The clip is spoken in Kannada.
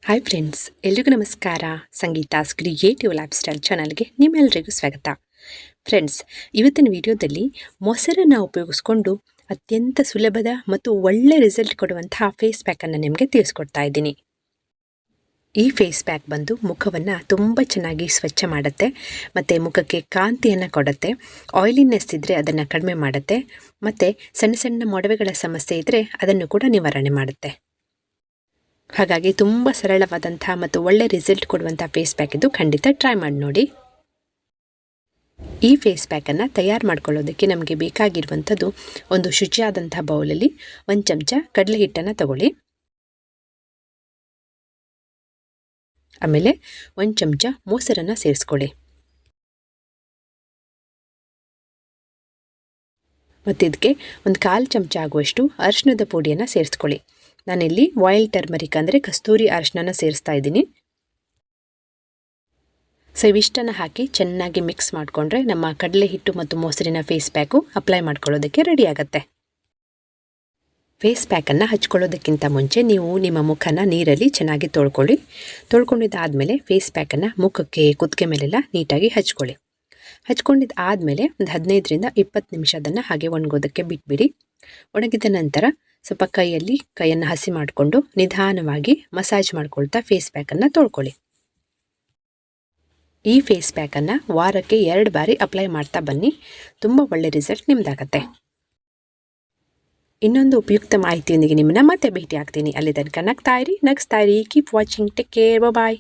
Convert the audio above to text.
ಹಾಯ್ ಫ್ರೆಂಡ್ಸ್, ಎಲ್ರಿಗೂ ನಮಸ್ಕಾರ. ಸಂಗೀತಾಸ್ ಕ್ರಿಯೇಟಿವ್ ಲೈಫ್ ಸ್ಟೈಲ್ ಚಾನಲ್ಗೆ ನಿಮ್ಮೆಲ್ಲರಿಗೂ ಸ್ವಾಗತ. ಫ್ರೆಂಡ್ಸ್, ಇವತ್ತಿನ ವಿಡಿಯೋದಲ್ಲಿ ಮೊಸರನ್ನು ಉಪಯೋಗಿಸ್ಕೊಂಡು ಅತ್ಯಂತ ಸುಲಭದ ಮತ್ತು ಒಳ್ಳೆ ರಿಸಲ್ಟ್ ಕೊಡುವಂತಹ ಫೇಸ್ ಪ್ಯಾಕನ್ನು ನಿಮಗೆ ತಿಳಿಸ್ಕೊಡ್ತಾ ಇದ್ದೀನಿ. ಈ ಫೇಸ್ ಪ್ಯಾಕ್ ಬಂದು ಮುಖವನ್ನು ತುಂಬ ಚೆನ್ನಾಗಿ ಸ್ವಚ್ಛ ಮಾಡುತ್ತೆ ಮತ್ತು ಮುಖಕ್ಕೆ ಕಾಂತಿಯನ್ನು ಕೊಡುತ್ತೆ. ಆಯಿಲಿನೆಸ್ ಇದ್ದರೆ ಅದನ್ನು ಕಡಿಮೆ ಮಾಡುತ್ತೆ ಮತ್ತು ಸಣ್ಣ ಸಣ್ಣ ಮೊಡವೆಗಳ ಸಮಸ್ಯೆ ಇದ್ದರೆ ಅದನ್ನು ಕೂಡ ನಿವಾರಣೆ ಮಾಡುತ್ತೆ. ಹಾಗಾಗಿ ತುಂಬ ಸರಳವಾದಂಥ ಮತ್ತು ಒಳ್ಳೆ ರಿಸಲ್ಟ್ ಕೊಡುವಂಥ ಫೇಸ್ ಪ್ಯಾಕ್ ಇದು. ಖಂಡಿತ ಟ್ರೈ ಮಾಡಿ ನೋಡಿ. ಈ ಫೇಸ್ ಪ್ಯಾಕನ್ನು ತಯಾರು ಮಾಡ್ಕೊಳ್ಳೋದಕ್ಕೆ ನಮಗೆ ಬೇಕಾಗಿರುವಂಥದ್ದು ಒಂದು ಶುಚಿಯಾದಂಥ ಬೌಲಲ್ಲಿ 1 ಚಮಚ ಕಡಲೆ ಹಿಟ್ಟನ್ನು ತಗೊಳ್ಳಿ. ಆಮೇಲೆ 1 ಚಮಚ ಮೊಸರನ್ನು ಸೇರಿಸ್ಕೊಳ್ಳಿ. ಮತ್ತು ಇದಕ್ಕೆ 1/4 ಚಮಚ ಆಗುವಷ್ಟು ಅರಿಶಿಣದ ಪುಡಿಯನ್ನು ಸೇರಿಸ್ಕೊಳ್ಳಿ. ನಾನಿಲ್ಲಿ ವೈಲ್ಡ್ ಟರ್ಮರಿಕ್ ಅಂದರೆ ಕಸ್ತೂರಿ ಅರಿಶಿನ ಸೇರಿಸ್ತಾ ಇದ್ದೀನಿ. ಸೊ ಇವಿಷ್ಟನ್ನು ಹಾಕಿ ಚೆನ್ನಾಗಿ ಮಿಕ್ಸ್ ಮಾಡಿಕೊಂಡ್ರೆ ನಮ್ಮ ಕಡಲೆ ಹಿಟ್ಟು ಮತ್ತು ಮೊಸರಿನ ಫೇಸ್ ಪ್ಯಾಕು ಅಪ್ಲೈ ಮಾಡ್ಕೊಳ್ಳೋದಕ್ಕೆ ರೆಡಿ ಆಗುತ್ತೆ. ಫೇಸ್ ಪ್ಯಾಕನ್ನು ಹಚ್ಕೊಳ್ಳೋದಕ್ಕಿಂತ ಮುಂಚೆ ನೀವು ನಿಮ್ಮ ಮುಖನ ನೀರಲ್ಲಿ ಚೆನ್ನಾಗಿ ತೊಳ್ಕೊಂಡಿದ್ದಾದಮೇಲೆ ಫೇಸ್ ಪ್ಯಾಕನ್ನು ಮುಖಕ್ಕೆ ಕುತ್ತಿಗೆ ಮೇಲೆಲ್ಲ ನೀಟಾಗಿ ಹಚ್ಕೊಳ್ಳಿ. ಹಚ್ಕೊಂಡಿದ್ದಾದಮೇಲೆ ಒಂದು 15ರಿಂದ 20 ನಿಮಿಷ ಅದನ್ನು ಹಾಗೆ ಒಣಗೋದಕ್ಕೆ ಬಿಟ್ಬಿಡಿ. ಒಣಗಿದ ನಂತರ ಸ್ವಲ್ಪ ಕೈಯನ್ನು ಹಸಿ ಮಾಡಿಕೊಂಡು ನಿಧಾನವಾಗಿ ಮಸಾಜ್ ಮಾಡ್ಕೊಳ್ತಾ ಫೇಸ್ ಪ್ಯಾಕನ್ನು ತೊಳ್ಕೊಳ್ಳಿ. ಈ ಫೇಸ್ ಪ್ಯಾಕನ್ನು ವಾರಕ್ಕೆ 2 ಬಾರಿ ಅಪ್ಲೈ ಮಾಡ್ತಾ ಬನ್ನಿ. ತುಂಬ ಒಳ್ಳೆ ರಿಸಲ್ಟ್ ನಿಮ್ದಾಗತ್ತೆ. ಇನ್ನೊಂದು ಉಪಯುಕ್ತ ಮಾಹಿತಿಯೊಂದಿಗೆ ನಿಮ್ಮನ್ನ ಮತ್ತೆ ಭೇಟಿ ಆಗ್ತೀನಿ. ಅಲ್ಲಿ ತನಕ ನಗ್ತಾ ಇರಿ, ಕೀಪ್ ವಾಚಿಂಗ್, ಟೇಕ್ ಕೇರ್, ಬಾಯ್.